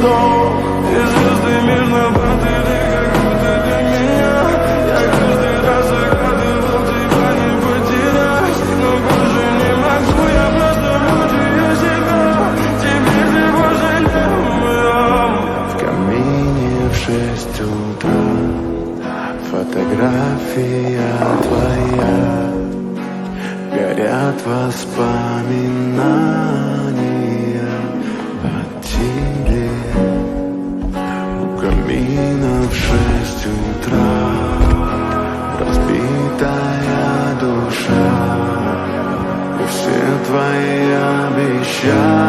вздох. И звезды мирно-баты, как будто для меня. Я каждый раз загадывал тебя не потерять, но больше не могу, я просто мучаю себя. Теперь ты пожалел. В камине в 6 утра фотография твоя, горят воспоминания о тебе. У камина в 6 утра разбитая душа, и все твои обещания